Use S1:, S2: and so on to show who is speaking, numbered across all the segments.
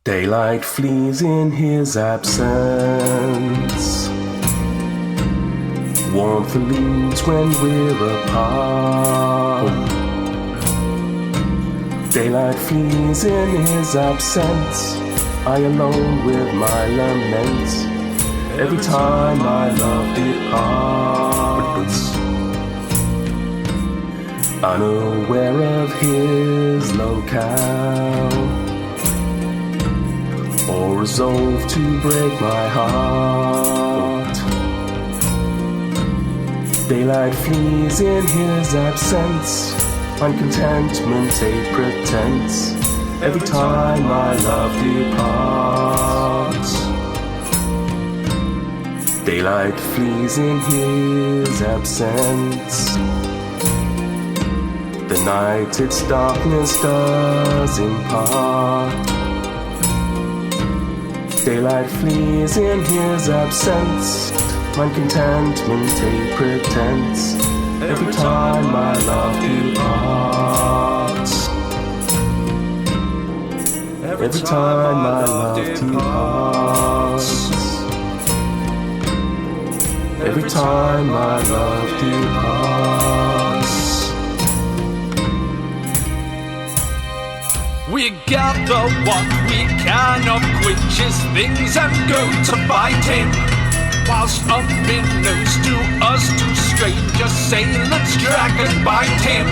S1: Daylight flees in his absence. Warmth eludes when we're apart. Daylight flees in his absence. I alone with my laments. Every time my love departs. Unaware of his locale, or resolve to break my heart. Daylight flees in his absence. Find contentment a pretense. Every time my love departs. Daylight flees in his absence. The night its darkness does impart. Daylight flees in his absence. Find contentment a pretense. Every time my love departs. Every time my love departs. Every time my love departs.
S2: We gather what we can of Quinchest things and go to fight him. Whilst unbeknownst to us, two strangers sailors drag and bite him.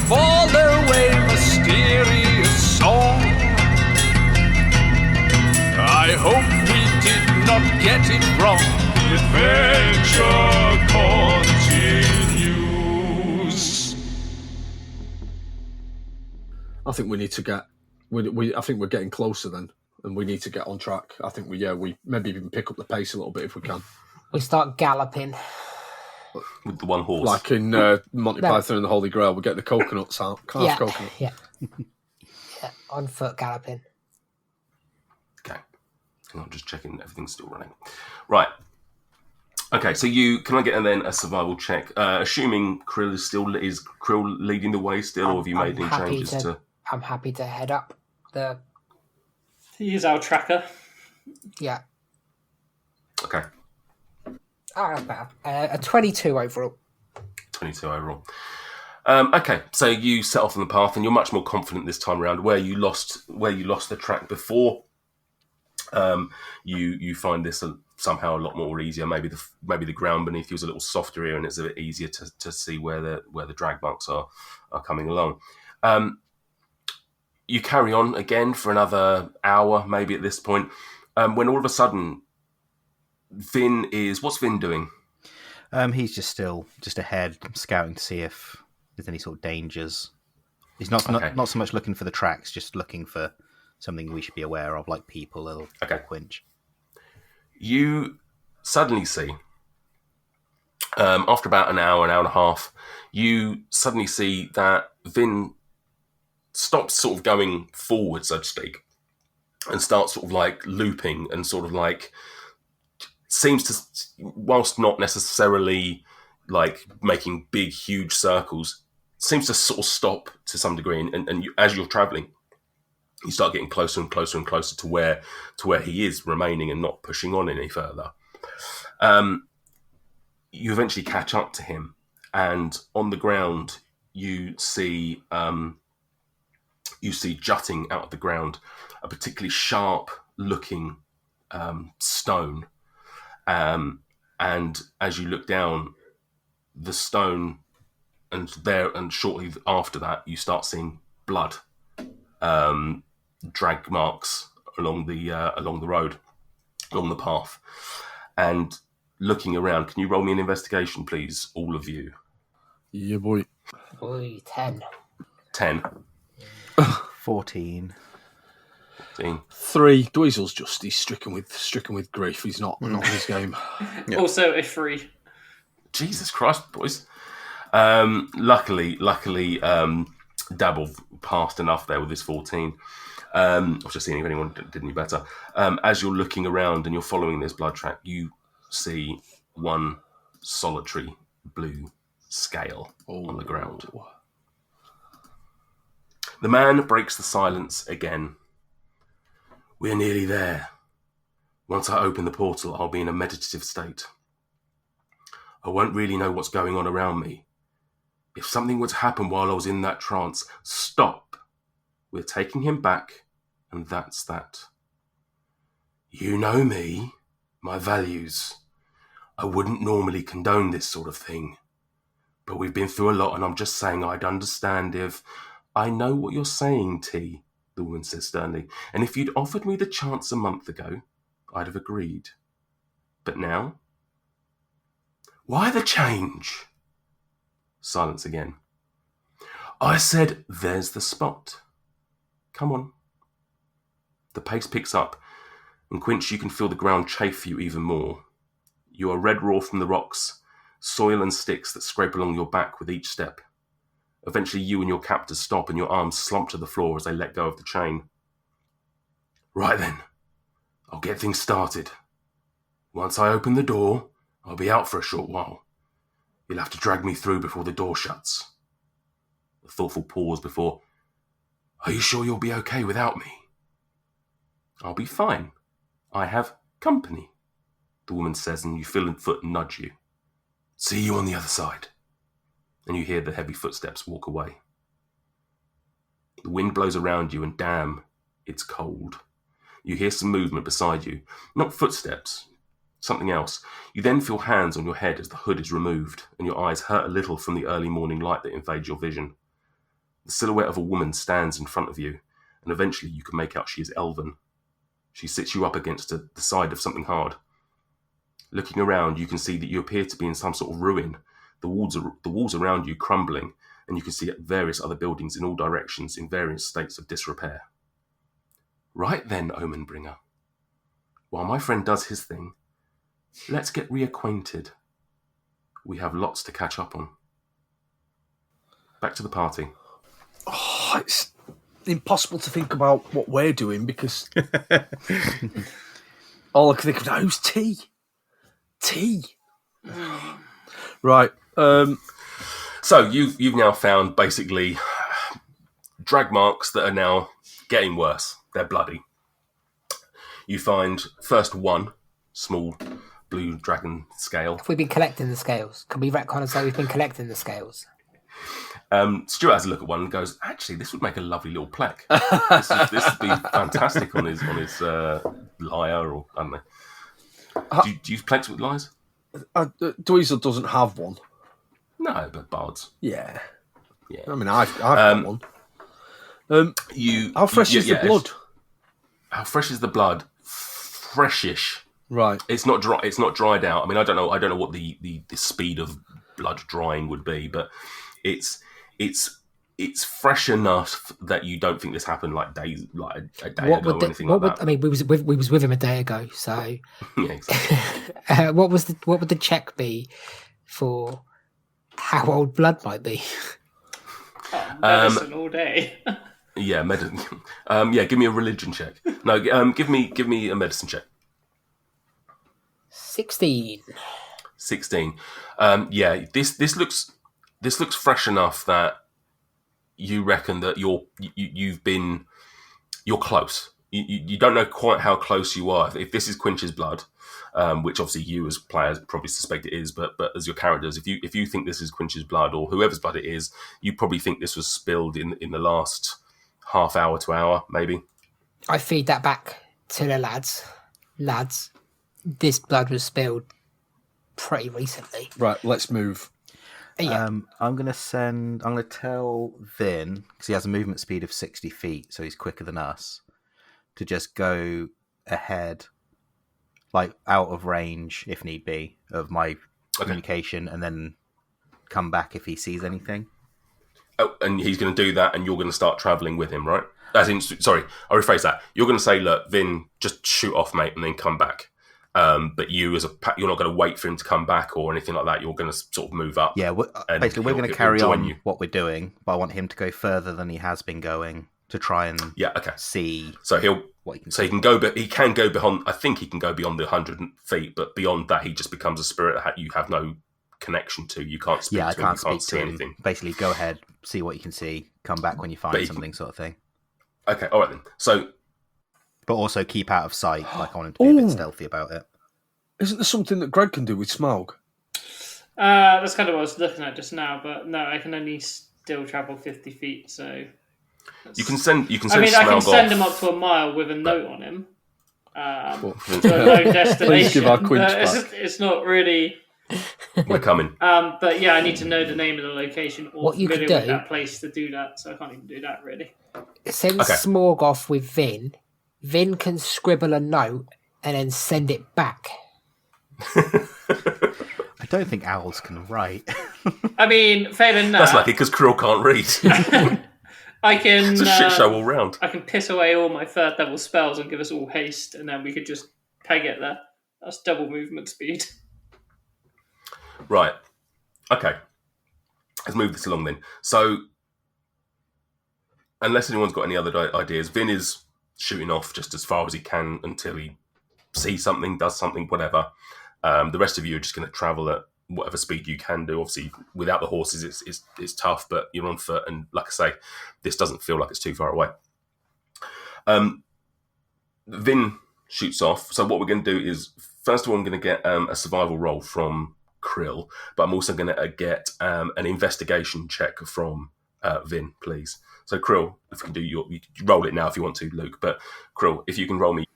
S2: Follow a mysterious song. I hope we did not get it wrong. The adventure continues.
S3: I think we need to get. I think we're getting closer then, and we need to get on track. I think we maybe even pick up the pace a little bit if we can.
S4: We start galloping
S1: with the one horse,
S3: like in Monty Python and the Holy Grail. We get the coconuts out, coconut.
S4: Yeah, on foot galloping.
S1: Okay, I'm just checking everything's still running. Right. Okay, so can I get then a survival check? Assuming Krill is Krill leading the way still, or have you made any changes to?
S4: I'm happy to head up the.
S5: He is our tracker.
S4: Yeah.
S1: Okay.
S4: That's better. A 22 overall.
S1: 22 overall. Okay, so you set off on the path, and you're much more confident this time around. Where you lost the track before, you find this somehow a lot more easier. Maybe the ground beneath you is a little softer here, and it's a bit easier to see where the drag marks are coming along. You carry on again for another hour, maybe at this point, when all of a sudden, what's Vin doing?
S6: He's just ahead, scouting to see if there's any sort of dangers. He's not so much looking for the tracks, just looking for something we should be aware of, like people or Quinch.
S1: You suddenly see, after about an hour and a half, you suddenly see that Vin stops sort of going forward, so to speak, and starts sort of like looping and sort of like seems to, whilst not necessarily like making big, huge circles, seems to sort of stop to some degree. And you, as you're traveling, you start getting closer and closer and closer to where he is remaining and not pushing on any further. You eventually catch up to him, and on the ground you see jutting out of the ground a particularly sharp-looking stone. And as you look down, the stone, and shortly after that, you start seeing blood, drag marks along the road, along the path. And looking around, can you roll me an investigation, please, all of you?
S3: Yeah, boy.
S4: Boy, 10.
S1: 10.
S6: 14.
S3: 3. Dweezil's he's stricken with grief. He's not in his game.
S5: Yeah. Also a 3.
S1: Jesus Christ, boys. Luckily, Dabble passed enough there with his 14. I was just seeing if anyone did any better. As you're looking around and you're following this blood track, you see one solitary blue scale on the ground. The man breaks the silence again. We're nearly there. Once I open the portal, I'll be in a meditative state. I won't really know what's going on around me. If something were to happen while I was in that trance, stop. We're taking him back, and that's that. You know me, my values. I wouldn't normally condone this sort of thing. But we've been through a lot, and I'm just saying I'd understand if... I know what you're saying, T, the woman says sternly. And if you'd offered me the chance a month ago, I'd have agreed. But now? Why the change? Silence again. I said, there's the spot. Come on. The pace picks up, and Quinch, you can feel the ground chafe you even more. You are red raw from the rocks, soil and sticks that scrape along your back with each step. Eventually you and your captors stop and your arms slump to the floor as they let go of the chain. Right then, I'll get things started. Once I open the door, I'll be out for a short while. You'll have to drag me through before the door shuts. A thoughtful pause before, are you sure you'll be okay without me? I'll be fine. I have company, the woman says, and you feel a foot nudge you. See you on the other side. And you hear the heavy footsteps walk away. The wind blows around you and damn, it's cold. You hear some movement beside you. Not footsteps, something else. You then feel hands on your head as the hood is removed and your eyes hurt a little from the early morning light that invades your vision. The silhouette of a woman stands in front of you and eventually you can make out she is elven. She sits you up against the side of something hard. Looking around, you can see that you appear to be in some sort of ruin. The walls around you crumbling, and you can see various other buildings in all directions in various states of disrepair. Right then, Omen Bringer. While my friend does his thing, let's get reacquainted. We have lots to catch up on. Back to the party.
S3: Oh, it's impossible to think about what we're doing because all I can think of now is tea. Tea. Right.
S1: So you've now found basically drag marks that are now getting worse. They're bloody. You find first one small blue dragon scale.
S4: Have we been collecting the scales? Can we retcon and say we've been collecting the scales?
S1: Stuart has a look at one and goes, actually, this would make a lovely little plaque. This would be fantastic on his lyre, or I don't know. Do you use plaques with lyres?
S3: Dweezil doesn't have one.
S1: No, but bards.
S3: Yeah.
S1: Yeah.
S3: I mean, I've got one. How fresh is the blood?
S1: How fresh is the blood? Freshish.
S3: Right.
S1: It's not dry. It's not dried out. I mean, I don't know what the speed of blood drying would be, but it's fresh enough that you don't think this happened like a day ago or anything like that.
S4: I mean, we was with him a day ago, so
S1: yeah, exactly.
S4: what would the check be for how old blood might be?
S5: Medicine all day.
S1: Yeah, medicine. Yeah, give me a religion check. No, give me a medicine check.
S4: 16.
S1: 16. Yeah, this looks fresh enough that you reckon that you're close. You don't know quite how close you are. If this is Quinch's blood, which obviously you as players probably suspect it is, but as your characters, if you think this is Quinch's blood or whoever's blood it is, you probably think this was spilled in the last half hour to hour, maybe.
S4: I feed that back to the lads. Lads, this blood was spilled pretty recently.
S3: Right, let's move.
S4: Yeah.
S6: I'm going to tell Vin, because he has a movement speed of 60 feet, so he's quicker than us, to just go ahead, like out of range, if need be, of my communication, and then come back if he sees anything.
S1: Oh, and he's going to do that, and you're going to start travelling with him, right? Sorry, I'll rephrase that. You're going to say, look, Vin, just shoot off, mate, and then come back. But you're not going to wait for him to come back or anything like that. You're going to sort of move up.
S6: Yeah, basically, we're going to carry on what we're doing, but I want him to go further than he has been going to try and see.
S1: So
S6: what he can
S1: see. He can go, but he can go beyond. I think he can go beyond the 100 feet, but beyond that, he just becomes a spirit that you have no connection to. You can't speak to him.
S6: I can't
S1: you can't
S6: speak to him.
S1: Anything.
S6: Basically, go ahead, see what you can see, come back when you find something, sort of thing.
S1: Okay, all right then. So
S6: but also keep out of sight. Like I want him to be a bit stealthy about it.
S3: Isn't there something that Greg can do with Smaug?
S5: That's kind of what I was looking at just now, but no, I can only still travel 50 feet, so...
S1: You can send
S5: I
S1: Smaug
S5: can send
S1: off.
S5: him up to a mile with a note on him. To a known destination.
S3: Please give our Quinch back.
S5: It's not really...
S1: We're coming.
S5: But yeah, I need to know the name of the location or
S4: What you
S5: familiar
S4: could
S5: with
S4: do-
S5: that place to do that, so I can't even do that, really.
S4: Send
S1: Okay.
S4: Smorg off with Vin. Vin can scribble a note and then send it back.
S6: I don't think owls can write.
S5: I mean, failing that...
S1: That's lucky because Krill can't read.
S5: I can...
S1: It's a shit show all round.
S5: I can piss away all my third level spells and give us all haste, and then we could just peg it there. That's double movement speed.
S1: Right. Okay. Let's move this along then. So, unless anyone's got any other ideas, Vin is shooting off just as far as he can until he sees something, does something, whatever. The rest of you are just going to travel at whatever speed you can do. Obviously, without the horses, it's tough, but you're on foot, and like I say, this doesn't feel like it's too far away. Vin shoots off. So what we're going to do is, first of all, I'm going to get a survival roll from Krill, but I'm also going to get an investigation check from Vin, please. So Krill, if you can do you roll it now if you want to, Luke. But Krill, if you can roll me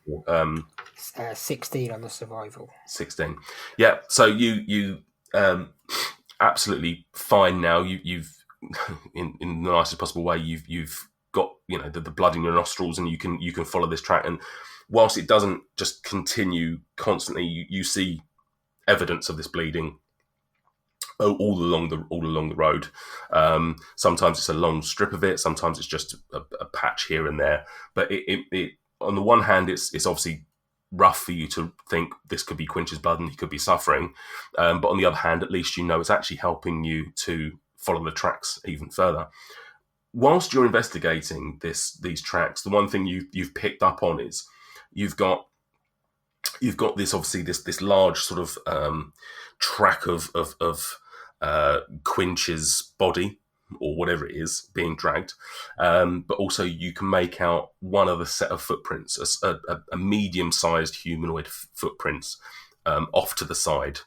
S4: 16 on the survival.
S1: 16. Yeah. So you absolutely fine now. You've in the nicest possible way. You've got the blood in your nostrils, and you can follow this track. And whilst it doesn't just continue constantly, you see evidence of this bleeding all along the road. Sometimes it's a long strip of it. Sometimes it's just a patch here and there. But it on the one hand, it's obviously rough for you to think this could be Quinch's blood and he could be suffering. But on the other hand, at least it's actually helping you to follow the tracks even further. Whilst you're investigating these tracks, the one thing you've picked up on is you've got this obviously this large sort of track of Quinch's body or whatever it is being dragged, but also you can make out one other set of footprints, a medium-sized humanoid footprints off to the side,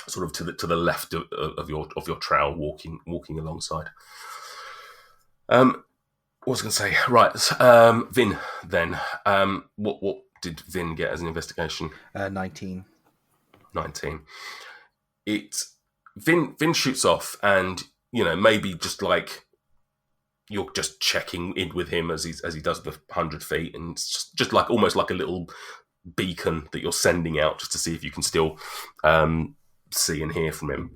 S1: sort of to the left of your trail, walking alongside. What was I going to say? Right, Vin. Then, what did Vin get as an investigation?
S6: 19.
S1: 19. Vin shoots off, and maybe just like you're just checking in with him as he does the 100 feet, and it's just like almost like a little beacon that you're sending out just to see if you can still see and hear from him.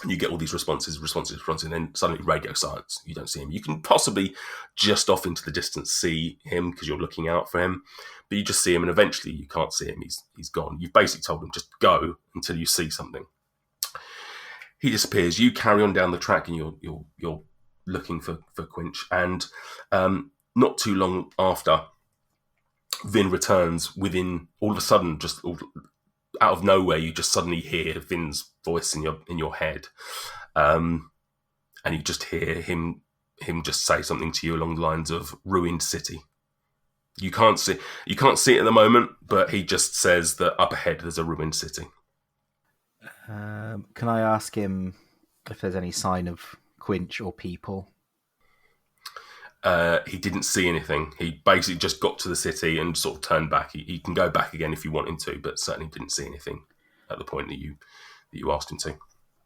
S1: And you get all these responses, and then suddenly radio silence. You don't see him. You can possibly just off into the distance see him because you're looking out for him, but you just see him, and eventually you can't see him. He's gone. You've basically told him just go until you see something. He disappears. You carry on down the track, and you're looking for Quinch. And not too long after, Vin returns. Within all of a sudden, just out of nowhere, you just suddenly hear Vin's voice in your head, and you just hear him just say something to you along the lines of "ruined city." You can't see it at the moment, but he just says that up ahead there's a ruined city.
S6: Can I ask him if there's any sign of Quinch or people?
S1: He didn't see anything. He basically just got to the city and sort of turned back. He can go back again if you want him to, but certainly didn't see anything at the point that you asked him to.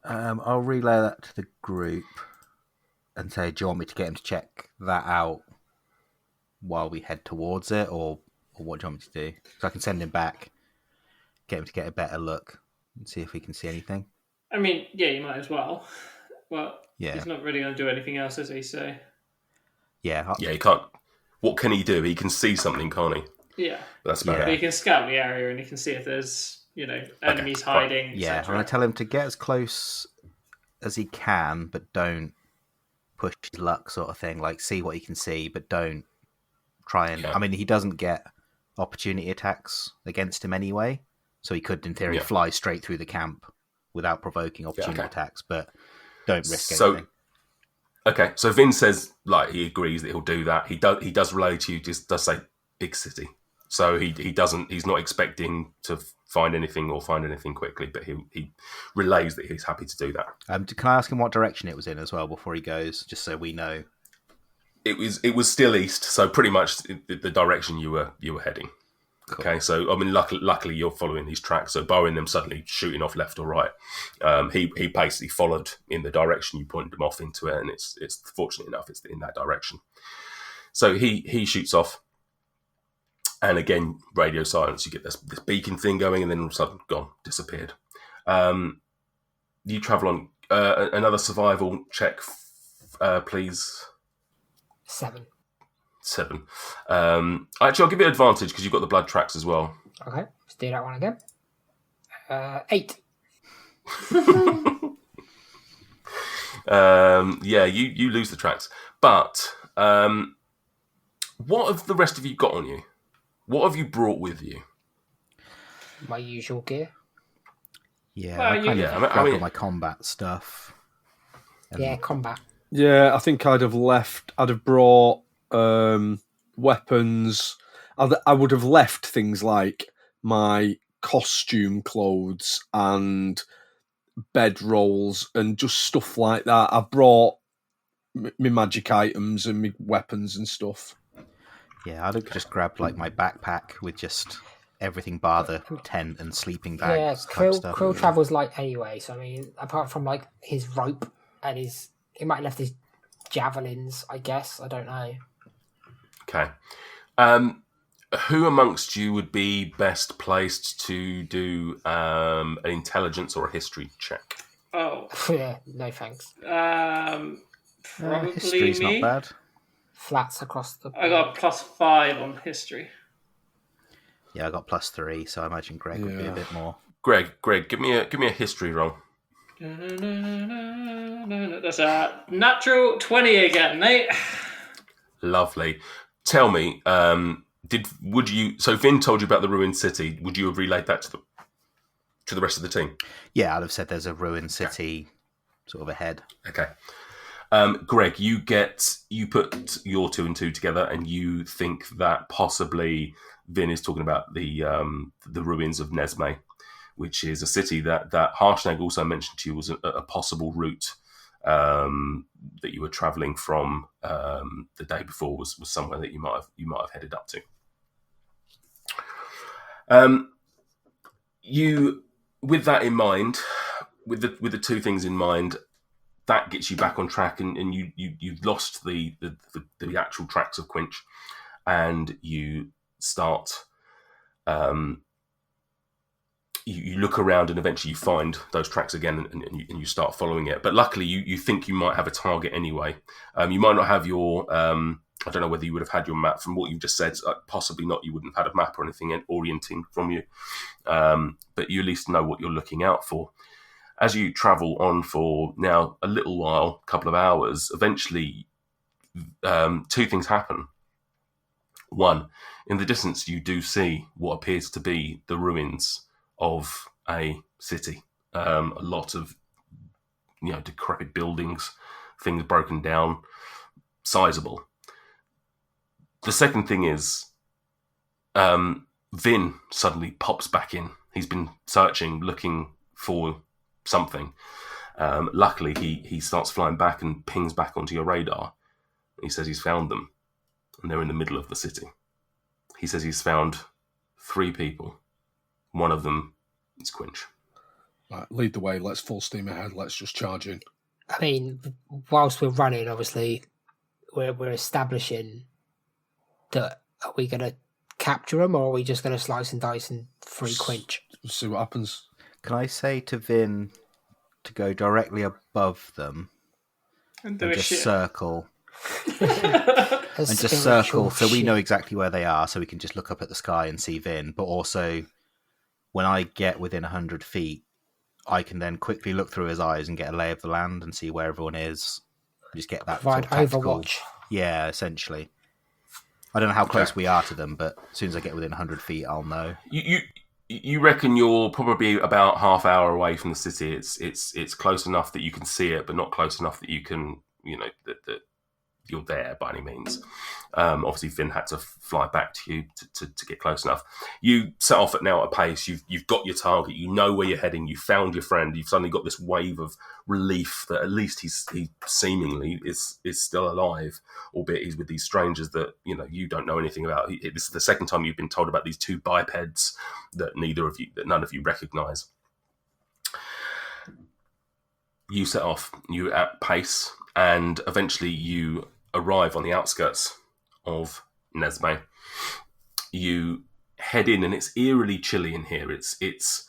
S6: I'll relay that to the group and say, do you want me to get him to check that out while we head towards it, or what do you want me to do? So I can send him back, get him to get a better look and see if we can see anything.
S5: I mean, yeah, you might as well. Well,
S6: Yeah.
S5: he's not really going to do anything else, as he say.
S6: Yeah.
S1: Yeah, he can't. What can he do? He can see something, can't he?
S5: Yeah.
S1: That's about
S5: But
S1: it.
S5: he can scout the area and he can see if there's, enemies hiding,
S6: Yeah, I'm
S5: etc.
S6: going to tell him to get as close as he can, but don't push his luck sort of thing. Like, see what he can see, but don't try and...
S1: Yeah.
S6: I mean, he doesn't get opportunity attacks against him anyway, so he could, in theory, fly straight through the camp without provoking opportunity attacks, but don't risk anything.
S1: Okay, so Vin says, he agrees that he'll do that. He does relay to you, does say, big city. So he's not expecting to find anything quickly, but he relays that he's happy to do that.
S6: Can I ask him what direction it was in as well before he goes, just so we know?
S1: It was still east, so pretty much the direction you were heading. Cool. Okay, so I mean, luckily you're following these tracks. So barring them suddenly shooting off left or right, he basically followed in the direction you pointed him off into it, and it's fortunate enough it's in that direction. So he shoots off. And again, radio silence. You get this beacon thing going, and then all of a sudden, gone, disappeared. You travel on another survival check, please.
S4: 7.
S1: Actually, I'll give you advantage because you've got the blood tracks as well.
S4: Okay, let's do that one again. 8.
S1: You lose the tracks, but what have the rest of you got on you? What have you brought with you?
S4: My usual gear.
S6: Yeah,
S5: Well,
S6: I kind of grabbed all my combat stuff.
S4: Yeah, combat.
S3: Yeah, I think I'd have brought weapons. I would have left things like my costume clothes and bed rolls and just stuff like that. I brought my magic items and my weapons and stuff.
S6: Yeah, I'd have just grabbed like my backpack with just everything bar the tent and sleeping bags.
S4: Yeah, Krill travels light anyway, so I mean, apart from like his rope and he might have left his javelins, I guess. I don't know.
S1: Okay. Who amongst you would be best placed to do an intelligence or a history check?
S5: Oh.
S4: Yeah, no thanks.
S5: Probably
S6: history's
S5: me.
S6: not bad.
S4: Flats across the...
S5: I got +5 on history.
S6: Yeah, I got +3, so I imagine Greg would be a bit more.
S1: Greg, give me a history roll.
S5: That's a natural 20 again, mate.
S1: Lovely. Tell me, so Vin told you about the ruined city. Would you have relayed that to the rest of the team?
S6: Yeah, I'd have said there's a ruined city sort of ahead.
S1: Okay. Greg, you put your 2 and 2 together, and you think that possibly Vin is talking about the ruins of Nesme, which is a city that Harshnag also mentioned to you was a possible route that you were travelling from the day before was somewhere that you might have headed up to. You, with that in mind, with the 2 things in mind, that gets you back on track, and you've lost the actual tracks of Quinch, and you start. You look around and eventually you find those tracks again, and you start following it. But luckily, you think you might have a target anyway. You might not have your. I don't know whether you would have had your map from what you just said. Possibly not. You wouldn't have had a map or anything orienting from you. But you at least know what you're looking out for. As you travel on for now a little while, a couple of hours, eventually 2 things happen. One, in the distance, you do see what appears to be the ruins of a city. A lot of decrepit buildings, things broken down, sizable. The second thing is Vin suddenly pops back in. He's been searching, looking for something. Luckily, he starts flying back and pings back onto your radar. He says he's found them, and they're in the middle of the city. He says he's found 3 people. One of them is Quinch.
S3: Right, lead the way. Let's full steam ahead. Let's just charge in.
S4: I mean, whilst we're running, obviously, we're establishing that are we going to capture them, or are we just going to slice and dice and free Quinch?
S3: See what happens.
S6: Can I say to Vin to go directly above them
S5: And
S6: just circle?
S4: A
S6: And just
S4: spiritual
S6: circle so we
S4: ship.
S6: know exactly where they are, so we can just look up at the sky and see Vin. But also, when I get within 100 feet, I can then quickly look through his eyes and get a lay of the land and see where everyone is. Just get that
S4: Provide
S6: tactical.
S4: Overwatch.
S6: Yeah, essentially. I don't know how close we are to them, but as soon as I get within 100 feet, I'll know.
S1: You reckon you're probably about half hour away from the city. It's close enough that you can see it, but not close enough that you can, that you're there by any means. Obviously, Finn had to fly back to you to get close enough. You set off at now at a pace. You've got your target. You know where you're heading. You found your friend. You've suddenly got this wave of relief that at least he seemingly is still alive, albeit he's with these strangers that you don't know anything about. This is the second time you've been told about these two bipeds that none of you recognise. You set off. You at pace, and eventually you arrive on the outskirts of Nesme. You head in, and it's eerily chilly in here. It's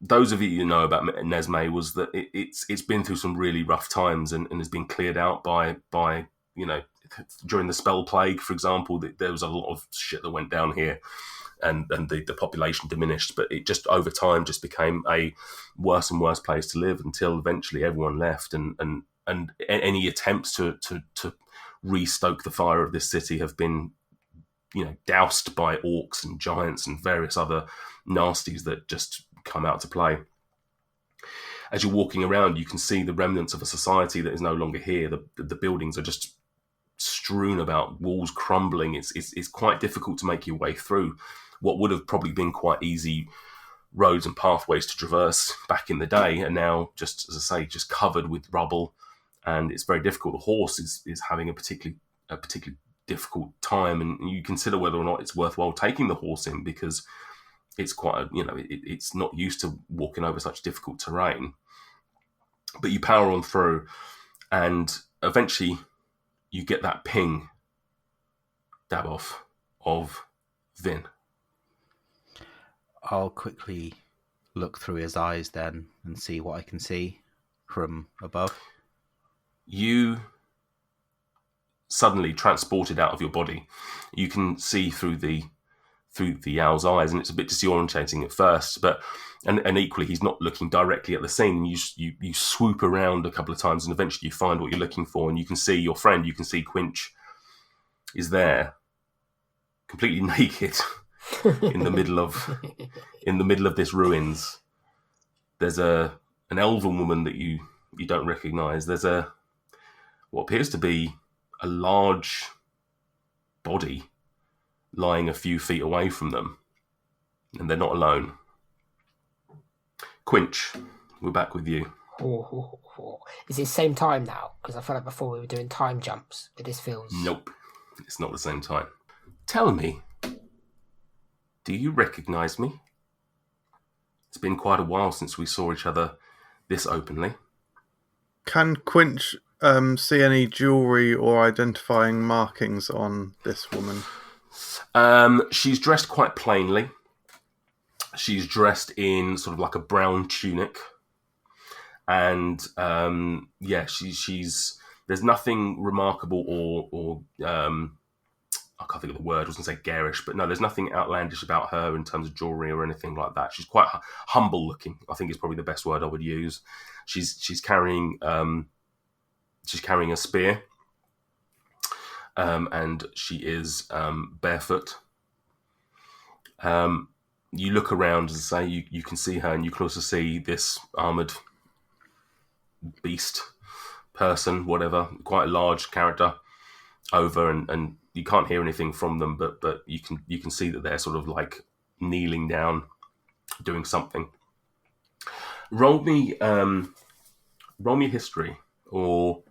S1: those of you who know about Nesme was that it's been through some really rough times and has been cleared out by during the spell plague, for example. There was a lot of shit that went down here. And the population diminished, but it just over time just became a worse and worse place to live until eventually everyone left, and any attempts to restoke the fire of this city have been doused by orcs and giants and various other nasties that just come out to play. As you're walking around, you can see the remnants of a society that is no longer here. The buildings are just strewn about, walls crumbling. It's quite difficult to make your way through what would have probably been quite easy roads and pathways to traverse back in the day, and now just, as I say, just covered with rubble, and it's very difficult. The horse is having a particularly difficult time, and you consider whether or not it's worthwhile taking the horse in, because it's quite it's not used to walking over such difficult terrain. But you power on through, and eventually you get that ping, Daboff, of Vin.
S6: I'll quickly look through his eyes then and see what I can see from above.
S1: You suddenly transported out of your body. You can see through the owl's eyes, and it's a bit disorientating at first, but and equally he's not looking directly at the scene. You swoop around a couple of times, and eventually you find what you're looking for, and you can see your friend. You can see Quinch is there, completely naked. in the middle of this ruins. There's an elven woman that you don't recognise. There's what appears to be a large body lying a few feet away from them, and they're not alone. Quinch, we're back with you.
S4: Is it same time now? Because I felt like before we were doing time jumps, but this feels...
S1: Nope, it's not the same time. Tell me, do you recognise me? It's been quite a while since we saw each other this openly.
S7: Can Quinch see any jewellery or identifying markings on this woman?
S1: She's dressed quite plainly. She's dressed in sort of like a brown tunic. And she's there's nothing remarkable or I can't think of the word. I was going to say garish, but no, there's nothing outlandish about her in terms of jewellery or anything like that. She's quite humble looking, I think is probably the best word I would use. She's carrying a spear, and she is barefoot. You look around, as I say, you can see her, and you can also see this armoured beast person, whatever, quite a large character over, and you can't hear anything from them, but you can see that they're sort of like kneeling down, doing something. Roll me history or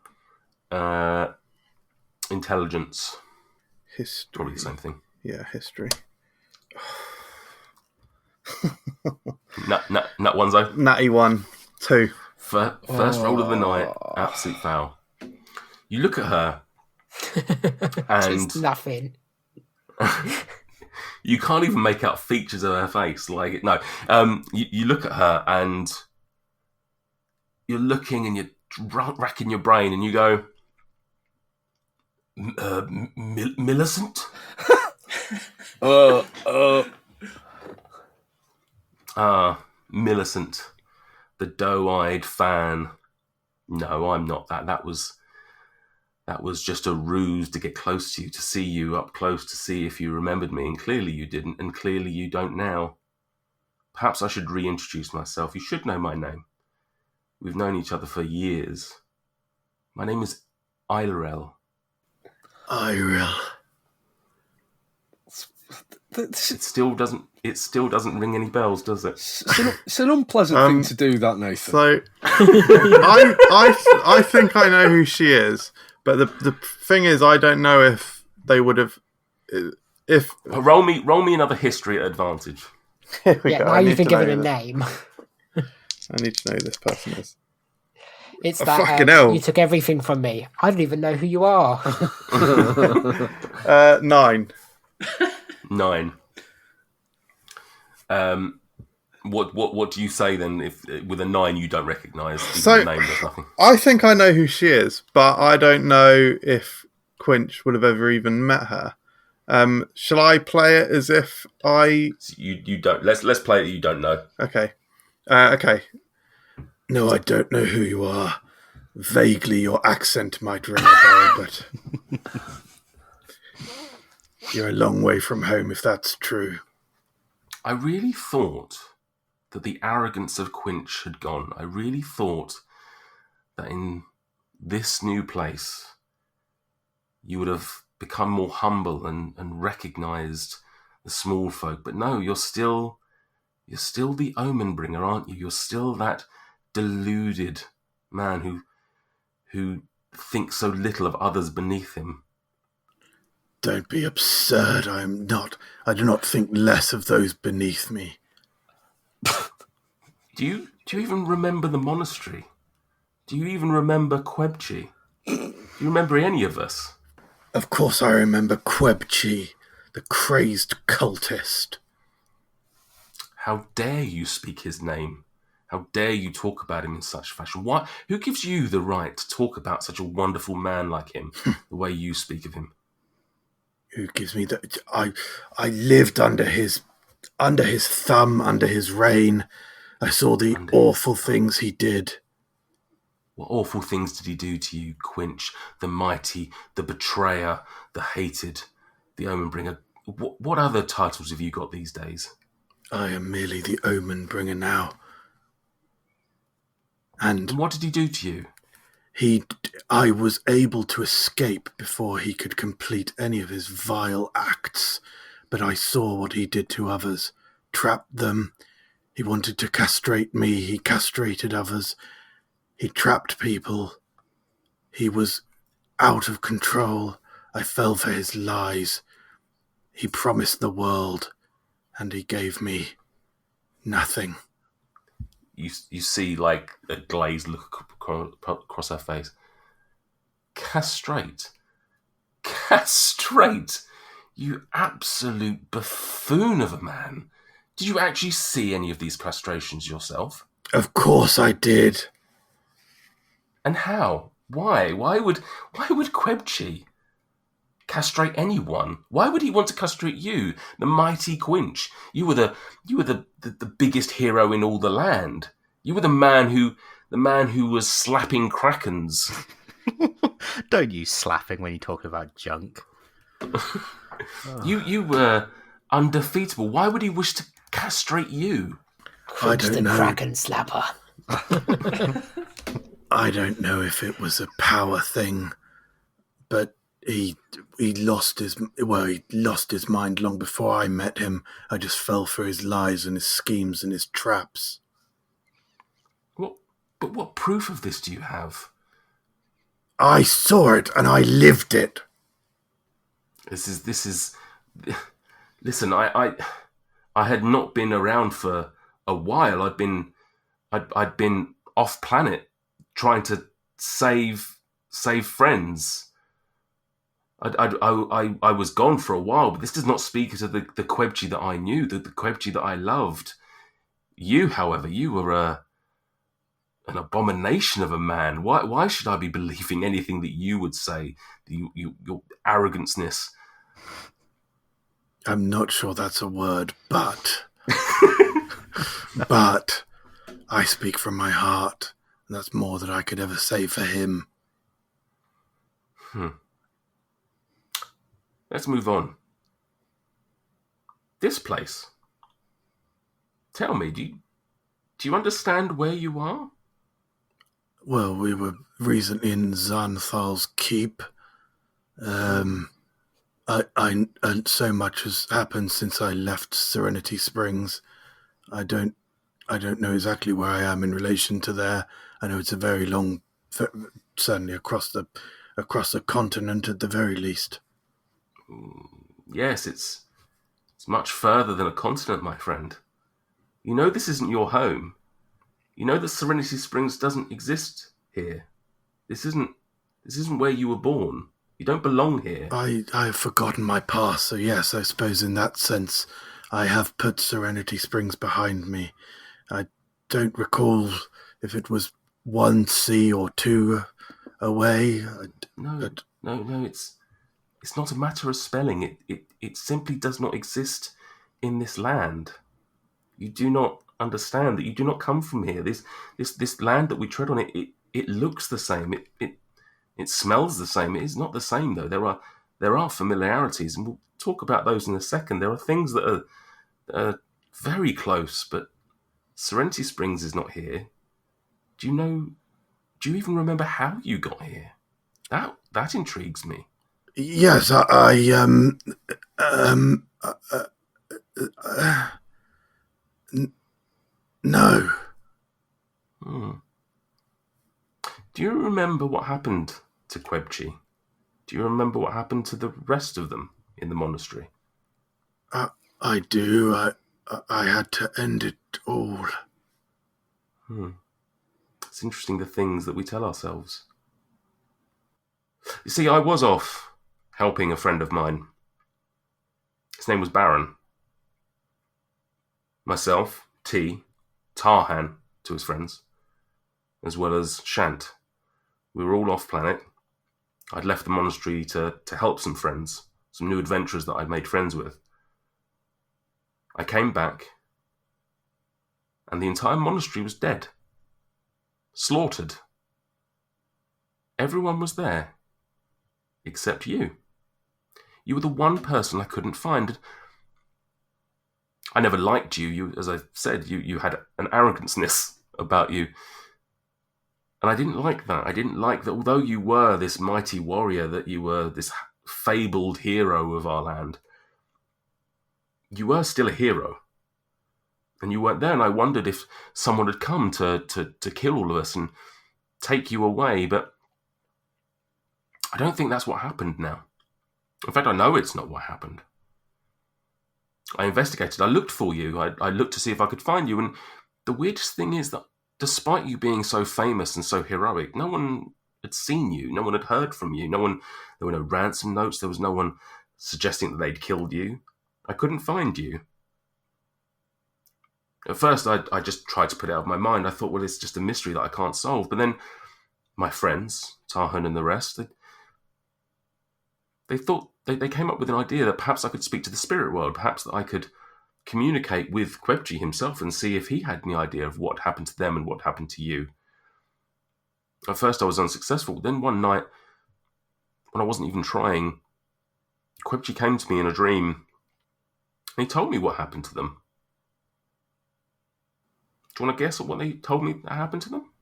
S1: intelligence.
S7: History.
S1: Probably the same thing.
S7: Yeah, history.
S1: Nat one, though.
S7: Natty 1, 2.
S1: First roll of the night, absolute foul. You look at her, and
S4: just nothing.
S1: You can't even make out features of her face. You look at her, and you're looking, and you're racking your brain, and you go, Millicent? Millicent, the doe-eyed fan. No, I'm not that. That was just a ruse to get close to you, to see you up close, to see if you remembered me, and clearly you didn't, and clearly you don't now. Perhaps I should reintroduce myself. You should know my name. We've known each other for years. My name is Ilarel.
S7: I will.
S1: It still doesn't ring any bells, does it?
S3: It's an unpleasant thing to do, that, Nathan.
S7: So, I think I know who she is, but the thing is, I don't know if they would have. If
S1: Roll me another history at advantage.
S7: Here we
S4: Yeah,
S7: go.
S4: now
S7: I
S4: you've
S7: need
S4: been
S7: to
S4: given
S7: know
S4: a
S7: this.
S4: name.
S7: I need to know who this person is.
S4: It's
S7: Oh,
S4: that
S7: fucking hell.
S4: you took everything from me. I don't even know who you are.
S7: 9.
S1: 9. What do you say then? If with a 9 you don't recognise,
S7: So-
S1: the name does nothing.
S7: I think I know who she is, but I don't know if Quinch would have ever even met her. Shall I play it as if I?
S1: So you don't. Let's play it. You don't know.
S7: Okay. Okay. No, I don't know who you are. Vaguely, your accent might ring a bell, but you're a long way from home if that's true.
S1: I really thought that the arrogance of Quinch had gone. I really thought that in this new place you would have become more humble and recognised the small folk. But no, you're still the omen bringer, aren't you? You're still that deluded man who thinks so little of others beneath him.
S7: Don't be absurd. I do not think less of those beneath me.
S1: Do you even remember the monastery? Do you even remember Quebchi? Do you remember any of us?
S7: Of course I remember Quebchi, the crazed cultist.
S1: How dare you speak his name? How dare you talk about him in such fashion? Why? Who gives you the right to talk about such a wonderful man like him, the way you speak of him?
S7: Who gives me that? I lived under his thumb, under his reign. I saw the awful things he did.
S1: What awful things did he do to you, Quinch, the mighty, the betrayer, the hated, the omen bringer? What other titles have you got these days?
S7: I am merely the omen bringer now. And
S1: what did he do to you?
S7: I was able to escape before he could complete any of his vile acts, but I saw what he did to others, trapped them. He wanted to castrate me, he castrated others. He trapped people. He was out of control. I fell for his lies. He promised the world, and he gave me nothing.
S1: You see like a glazed look across her face. Castrate? You absolute buffoon of a man. Did you actually see any of these castrations yourself?
S7: Of course I did.
S1: And how? Why? Why would Quebchi castrate anyone? Why would he want to castrate you, the mighty Quinch? You were the biggest hero in all the land. You were the man who was slapping krakens.
S6: Don't use slapping when you're talking about junk.
S1: You were undefeatable. Why would he wish to castrate you?
S7: I don't know.
S4: Kraken slapper.
S7: I don't know if it was a power thing, but he lost his mind long before I met him. I just fell for his lies and his schemes and his traps.
S1: What proof of this do you have?
S7: I saw it and I lived it.
S1: This is. Listen, I had not been around for a while. I'd been off planet trying to save friends. I was gone for a while, but this does not speak to the Quebchi that I knew, the Quebchi that I loved. You, however, you were an abomination of a man. Why should I be believing anything that you would say? Your arroganceness.
S7: I'm not sure that's a word, but I speak from my heart. And that's more than I could ever say for him.
S1: Let's move on. This place. Tell me, do you understand where you are?
S7: Well, we were recently in Xanthal's keep. And so much has happened since I left Serenity Springs. I don't know exactly where I am in relation to there. I know it's a very long, certainly across the continent at the very least.
S1: Yes, it's much further than a continent, my friend. You know this isn't your home. You know that Serenity Springs doesn't exist here. This isn't where you were born. You don't belong here.
S7: I have forgotten my past, so yes, I suppose in that sense I have put Serenity Springs behind me. I don't recall if it was 1 sea or 2 away.
S1: No, it's not a matter of spelling. It simply does not exist in this land. You do not understand that you do not come from here. This land that we tread on, it looks the same. It smells the same. It is not the same, though. There are familiarities, and we'll talk about those in a second. There are things that are very close, but Serenity Springs is not here. Do you even remember how you got here? That intrigues me.
S7: Yes, no.
S1: Do you remember what happened to Quinch? Do you remember what happened to the rest of them in the monastery?
S7: I do. I had to end it all.
S1: It's interesting the things that we tell ourselves. You see, I was off helping a friend of mine. His name was Baron. Myself, T, Tarhan to his friends, as well as Shant. We were all off planet. I'd left the monastery to help some friends, some new adventurers that I'd made friends with. I came back, and the entire monastery was dead. Slaughtered. Everyone was there, except you. You were the one person I couldn't find. I never liked you. You, as I said, you had an arroganceness about you. And I didn't like that. I didn't like that although you were this mighty warrior, that you were this fabled hero of our land, you were still a hero. And you weren't there, and I wondered if someone had come to kill all of us and take you away, but I don't think that's what happened now. In fact, I know it's not what happened. I investigated. I looked for you. I looked to see if I could find you, and the weirdest thing is that despite you being so famous and so heroic, no one had seen you. No one had heard from you. There were no ransom notes. There was no one suggesting that they'd killed you. I couldn't find you. At first, I just tried to put it out of my mind. I thought, well, it's just a mystery that I can't solve. But then my friends, Tarhan and the rest, they thought, they came up with an idea that perhaps I could speak to the spirit world, perhaps that I could communicate with Quinch himself and see if he had any idea of what happened to them and what happened to you. At first, I was unsuccessful. Then one night, when I wasn't even trying, Quinch came to me in a dream, and he told me what happened to them. Do you want to guess at what they told me that happened to them?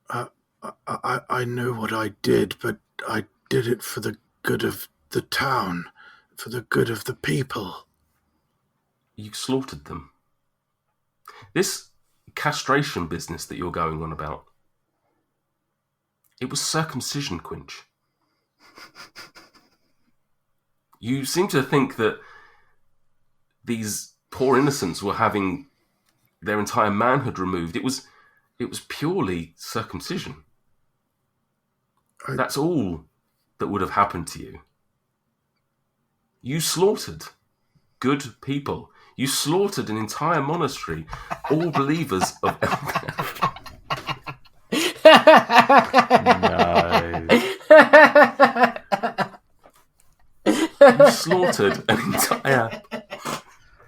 S7: I know what I did, but I did it for the good of the town, for the good of the people.
S1: You slaughtered them. This castration business that you're going on about, it was circumcision, Quinch. You seem to think that these poor innocents were having their entire manhood removed. It was purely circumcision. That's all that would have happened to you. You slaughtered good people. You slaughtered an entire monastery, all believers of
S6: No.
S1: You slaughtered an entire...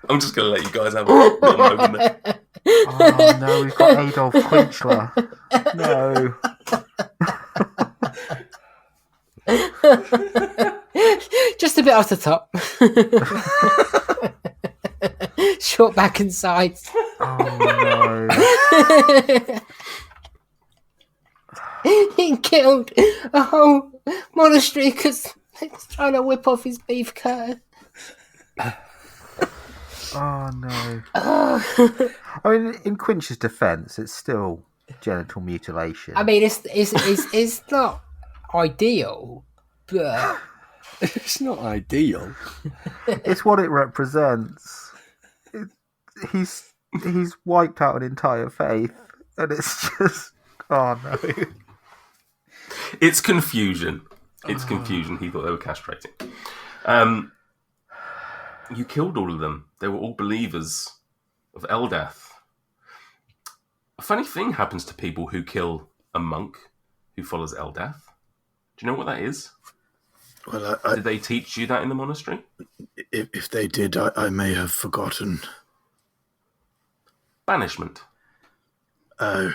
S1: I'm just going to let you guys have a little moment there.
S6: Oh no, we've got Adolf Quinchler. No.
S4: Just a bit off the top. Short back and sides.
S6: Oh no.
S4: He killed a whole monastery because he was trying to whip off his beef curtain.
S6: Oh no! I mean, in Quinch's defence, it's still genital mutilation.
S4: I mean, it's not ideal, but
S3: It's not ideal.
S6: It's what it represents. He's wiped out an entire faith, and it's just no.
S1: It's confusion. It's confusion. He thought they were castrating. You killed all of them. They were all believers of Eldath. A funny thing happens to people who kill a monk who follows Eldath. Do you know what that is?
S7: Well,
S1: did they teach you that in the monastery?
S7: If they did, I may have forgotten.
S1: Banishment.
S7: Oh.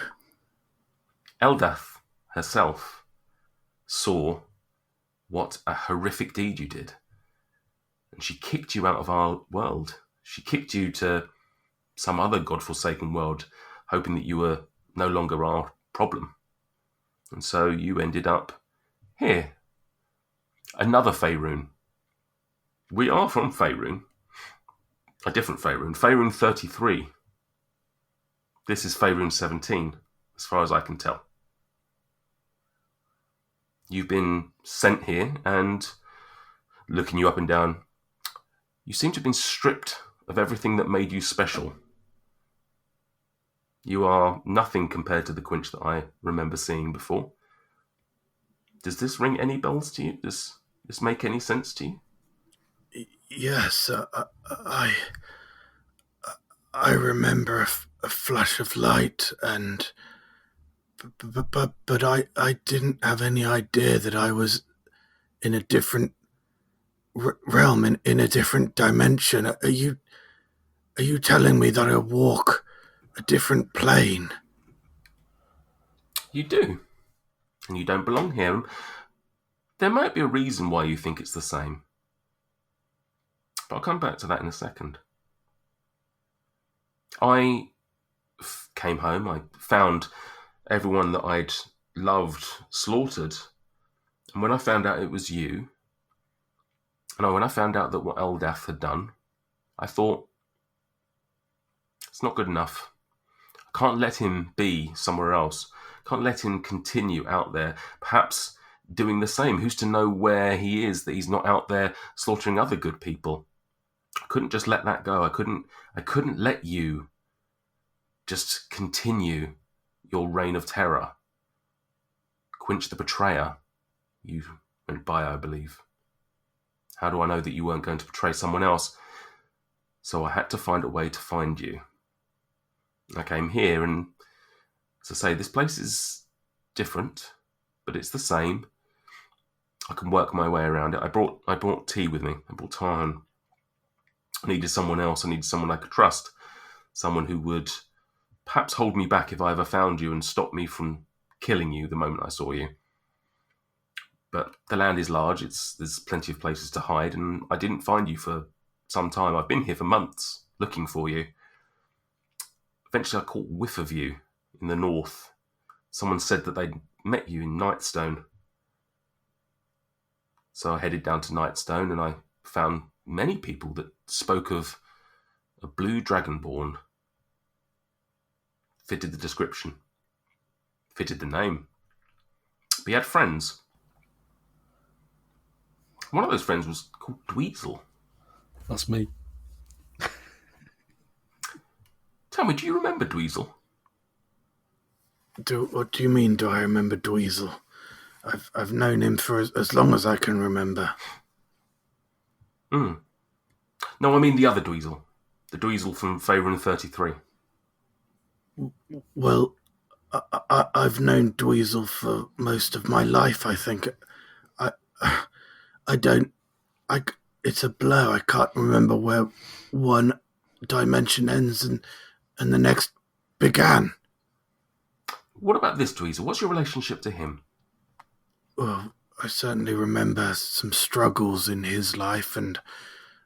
S1: Eldath herself saw what a horrific deed you did. And she kicked you out of our world. She kicked you to some other godforsaken world, hoping that you were no longer our problem. And so you ended up here. Another Faerun. We are from Faerun. A different Faerun. Faerun 33. This is Faerun 17, as far as I can tell. You've been sent here, and looking you up and down, you seem to have been stripped of everything that made you special. You are nothing compared to the Quinch that I remember seeing before. Does this ring any bells to you? Does this make any sense to you?
S7: Yes, I remember a flash of light, and but I didn't have any idea that I was in a different realm, in a different dimension. Are you telling me that I walk a different plane?
S1: You do, and you don't belong here. There might be a reason why you think it's the same, but I'll come back to that in a second. I came home, I found everyone that I'd loved slaughtered, and when I found out it was you, and when I found out that what Eldath had done, I thought, it's not good enough. I can't let him be somewhere else. I can't let him continue out there, perhaps doing the same. Who's to know where he is, that he's not out there slaughtering other good people? I couldn't just let that go. I couldn't let you just continue your reign of terror. Quinch the betrayer. You went by, I believe. How do I know that you weren't going to betray someone else? So I had to find a way to find you. I came here, and as I say, this place is different, but it's the same. I can work my way around it. I brought tea with me. I brought Tarhan. I needed someone else. I needed someone I could trust. Someone who would perhaps hold me back if I ever found you and stop me from killing you the moment I saw you. But the land is large. There's plenty of places to hide, and I didn't find you for some time. I've been here for months looking for you. Eventually I caught whiff of you in the north. Someone said that they'd met you in Nightstone. So I headed down to Nightstone, and I found many people that spoke of a blue dragonborn. Fitted the description. Fitted the name. But he had friends. One of those friends was called Dweezil.
S3: That's me.
S1: Tell me, do you remember Dweezil?
S7: What do you mean, do I remember Dweezil? I've known him for as long as I can remember.
S1: No, I mean the other Dweezil. The Dweezil from Faerun 33.
S7: Well, I've known Dweezil for most of my life, I think. It's a blur. I can't remember where one dimension ends and the next began.
S1: What about this Dweezil? What's your relationship to him?
S7: Well, I certainly remember some struggles in his life, and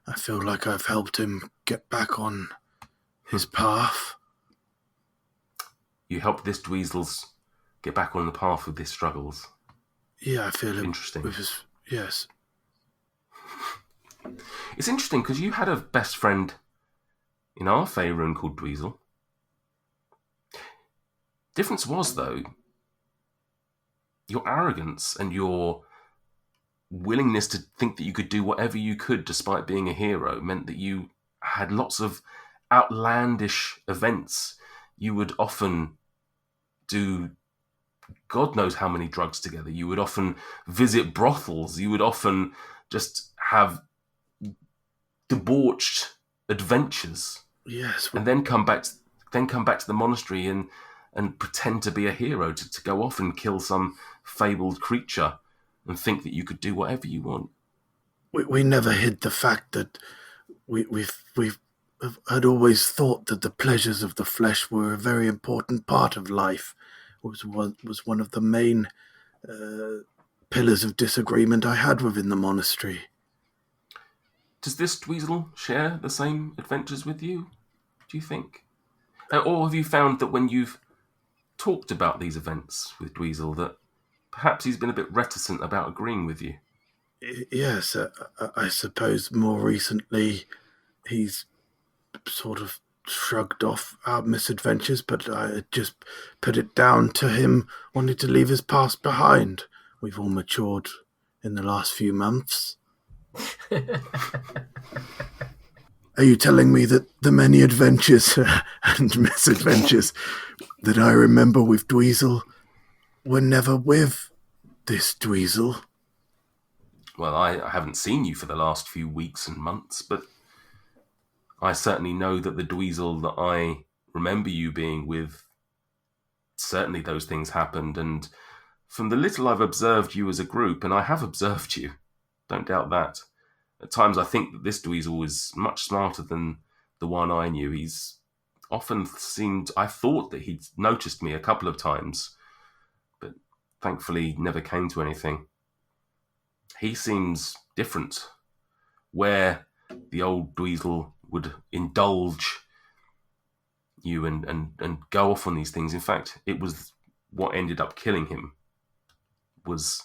S7: I feel like I've helped him get back on his path.
S1: You helped this Dweezil's get back on the path with his struggles.
S7: Yeah, I feel it.
S1: Interesting.
S7: Yes.
S1: It's interesting because you had a best friend in our Faerun called Dweezil. Difference was, though, your arrogance and your willingness to think that you could do whatever you could despite being a hero meant that you had lots of outlandish events. You would often do God knows how many drugs together. You would often visit brothels. You would often just have debauched adventures.
S7: Yes.
S1: And then come back to the monastery and pretend to be a hero, to go off and kill some fabled creature and think that you could do whatever you want.
S7: We never hid the fact that we've had always thought that the pleasures of the flesh were a very important part of life. It was one of the main pillars of disagreement I had within the monastery.
S1: Does this Dweezil share the same adventures with you, do you think? Or have you found that when you've talked about these events with Dweezil that perhaps he's been a bit reticent about agreeing with you?
S7: Yes, I suppose more recently he's sort of shrugged off our misadventures, but I just put it down to him wanting to leave his past behind. We've all matured in the last few months. Are you telling me that the many adventures and misadventures that I remember with Dweezil were never with this Dweezil?
S1: Well, I haven't seen you for the last few weeks and months, but I certainly know that the Dweezil that I remember you being with, certainly those things happened, and from the little I've observed you as a group, and I have observed you, don't doubt that. At times I think that this Dweezil was much smarter than the one I knew. He's often I thought that he'd noticed me a couple of times, but thankfully never came to anything. He seems different. Where the old Dweezil would indulge you and go off on these things. In fact, it was what ended up killing him, was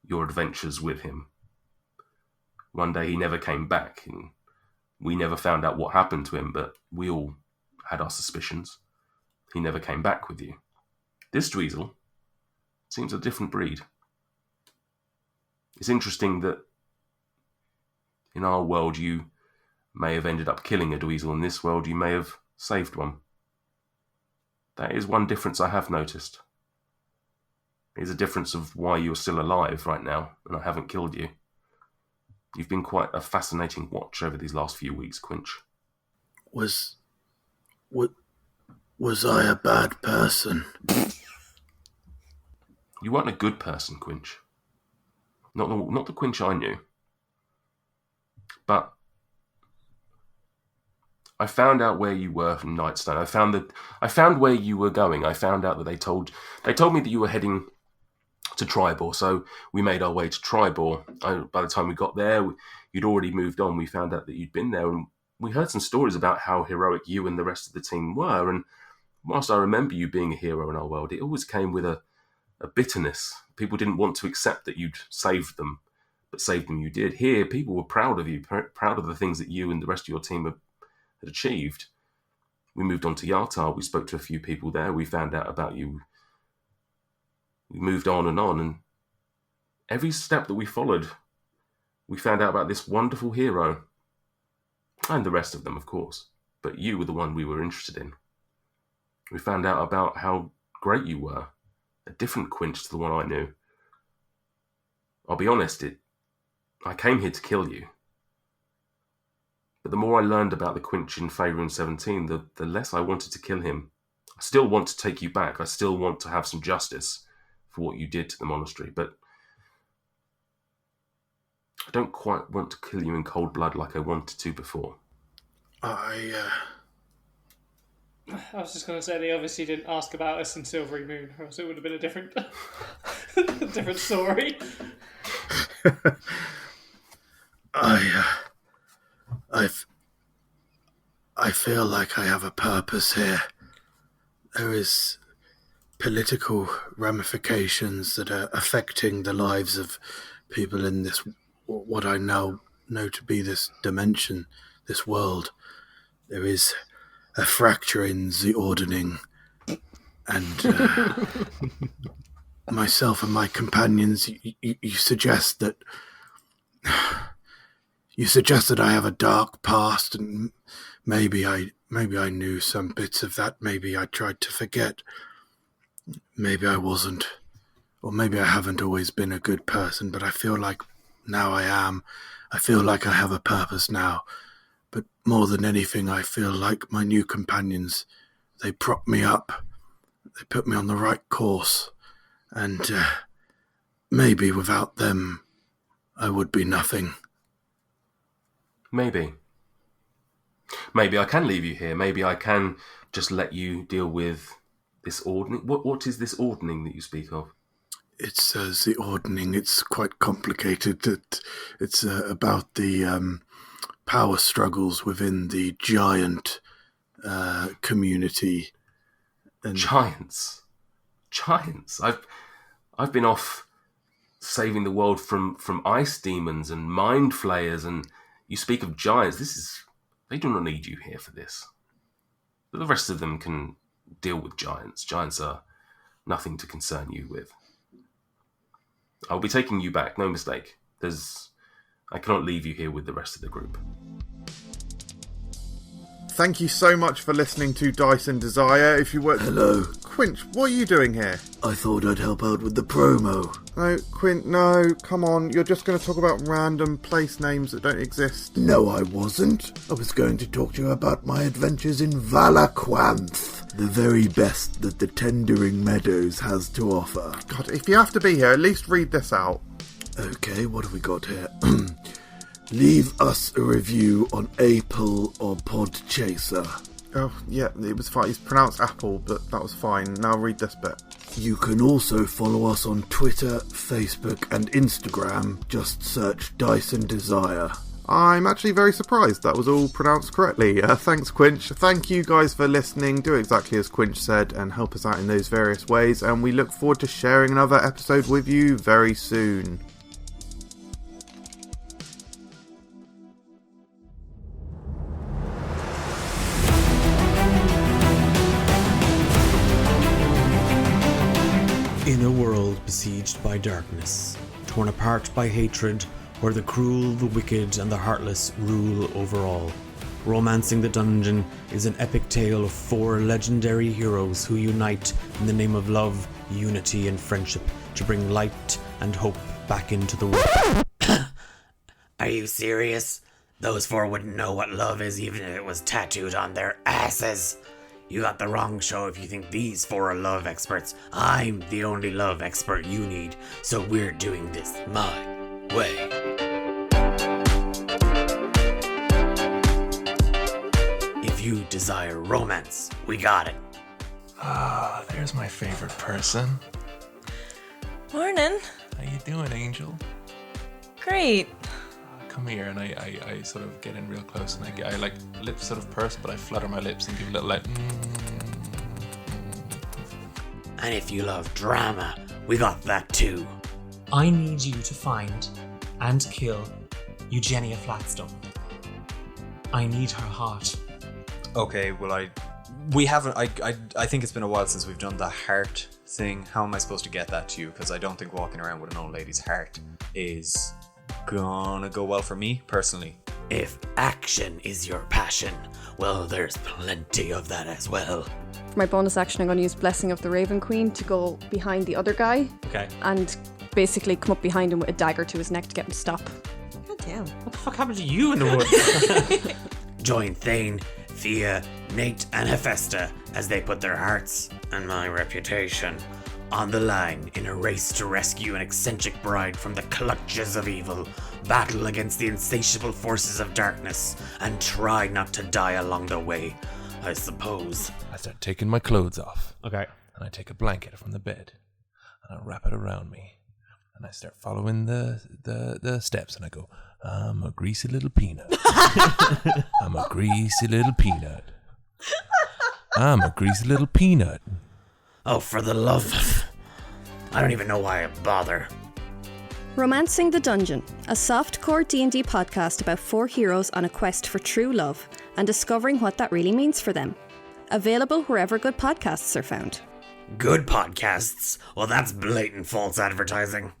S1: your adventures with him. One day he never came back, and we never found out what happened to him, but we all had our suspicions. He never came back with you. This Dweezil seems a different breed. It's interesting that in our world you may have ended up killing a Dweezil. In this world you may have saved one. That is one difference I have noticed. It is a difference of why you're still alive right now and I haven't killed you. You've been quite a fascinating watch over these last few weeks, Quinch.
S7: Was I a bad person?
S1: You weren't a good person, Quinch. Not the Quinch I knew. But I found out where you were from Nightstone. I found where you were going. I found out that they told me that you were heading to Tribor, so we made our way to Tribor. By the time we got there, you'd already moved on. We found out that you'd been there, and we heard some stories about how heroic you and the rest of the team were. And whilst I remember you being a hero in our world, it always came with a bitterness. People didn't want to accept that you'd saved them, but saved them you did. Here, people were proud of you, proud of the things that you and the rest of your team had achieved. We moved on to Yartar. We spoke to a few people there. We found out about you. We moved on, and every step that we followed, we found out about this wonderful hero. And the rest of them, of course. But you were the one we were interested in. We found out about how great you were. A different Quinch to the one I knew. I'll be honest, I came here to kill you. But the more I learned about the Quinch in Faerun 17, the less I wanted to kill him. I still want to take you back. I still want to have some justice for what you did to the monastery, but I don't quite want to kill you in cold blood like I wanted to before.
S5: I was just going to say, they obviously didn't ask about us in Silvery Moon, or else it would have been a different, different story.
S7: I feel like I have a purpose here. There is political ramifications that are affecting the lives of people in this, what I now know to be this dimension, this world. There is a fracture in the ordering, and myself and my companions, you suggest that I have a dark past, and maybe I knew some bits of that. Maybe I tried to forget. Maybe I wasn't, or maybe I haven't always been a good person, but I feel like now I am. I feel like I have a purpose now. But more than anything, I feel like my new companions, they prop me up. They put me on the right course. And maybe without them, I would be nothing.
S1: Maybe I can leave you here. Maybe I can just let you deal with this ordning. What is this ordning that you speak of?
S7: It's the ordning. It's quite complicated. It's about the power struggles within the giant community. And
S1: Giants. I've been off saving the world from ice demons and mind flayers, and you speak of giants. They do not need you here for this. But the rest of them can deal with giants. Giants are nothing to concern you with. I'll be taking you back, no mistake. I cannot leave you here with the rest of the group.
S8: Thank you so much for listening to Dice and Desire. If you were...
S7: Hello.
S8: Quinch, what are you doing here?
S7: I thought I'd help out with the promo.
S8: No, Quint, no, come on. You're just going to talk about random place names that don't exist.
S7: No, I wasn't. I was going to talk to you about my adventures in Valaquanth, the very best that the Tendering Meadows has to offer.
S8: God, if you have to be here, at least read this out.
S7: Okay, what have we got here? Leave us a review on Apple or Podchaser.
S8: Oh, yeah, it was fine. It's pronounced Apple, but that was fine. Now read this bit.
S7: You can also follow us on Twitter, Facebook and Instagram. Just search Dice and Desire.
S8: I'm actually very surprised that was all pronounced correctly. Thanks, Quinch. Thank you guys for listening. Do exactly as Quinch said and help us out in those various ways. And we look forward to sharing another episode with you very soon.
S9: In a world besieged by darkness, torn apart by hatred, where the cruel, the wicked, and the heartless rule over all, Romancing the Dungeon is an epic tale of 4 legendary heroes who unite in the name of love, unity, and friendship to bring light and hope back into the world.
S10: Are you serious? Those 4 wouldn't know what love is even if it was tattooed on their asses. You got the wrong show if you think these 4 are love experts. I'm the only love expert you need, so we're doing this my way. If you desire romance, we got it.
S11: Ah, there's my favorite person.
S12: Morning.
S11: How you doing, Angel?
S12: Great.
S11: Come here, and I sort of get in real close, and I like lip sort of purse, but I flutter my lips and give a little like.
S10: And if you love drama, we got that too.
S13: I need you to find and kill Eugenia Flatstone. I need her heart.
S14: Okay, well we haven't. I think it's been a while since we've done the heart thing. How am I supposed to get that to you? Because I don't think walking around with an old lady's heart is gonna go well for me personally.
S10: If action is your passion, well, there's plenty of that as well.
S15: For my bonus action, I'm going to use Blessing of the Raven Queen to go behind the other guy.
S13: Okay.
S15: And basically come up behind him with a dagger to his neck to get him to stop.
S12: God damn.
S13: What the fuck happened to you in the woods?
S10: Join Thane, Thea, Nate, and Hephaestus as they put their hearts and my reputation on the line in a race to rescue an eccentric bride from the clutches of evil, battle against the insatiable forces of darkness, and try not to die along the way, I suppose.
S11: I start taking my clothes off.
S13: Okay.
S11: And I take a blanket from the bed, and I wrap it around me, and I start following the steps, and I go, I'm a greasy little peanut. I'm a greasy little peanut. I'm a greasy little peanut.
S10: Oh, for the love of... I don't even know why I bother.
S15: Romancing the Dungeon, a softcore D&D podcast about 4 heroes on a quest for true love and discovering what that really means for them. Available wherever good podcasts are found.
S10: Good podcasts? Well, that's blatant false advertising.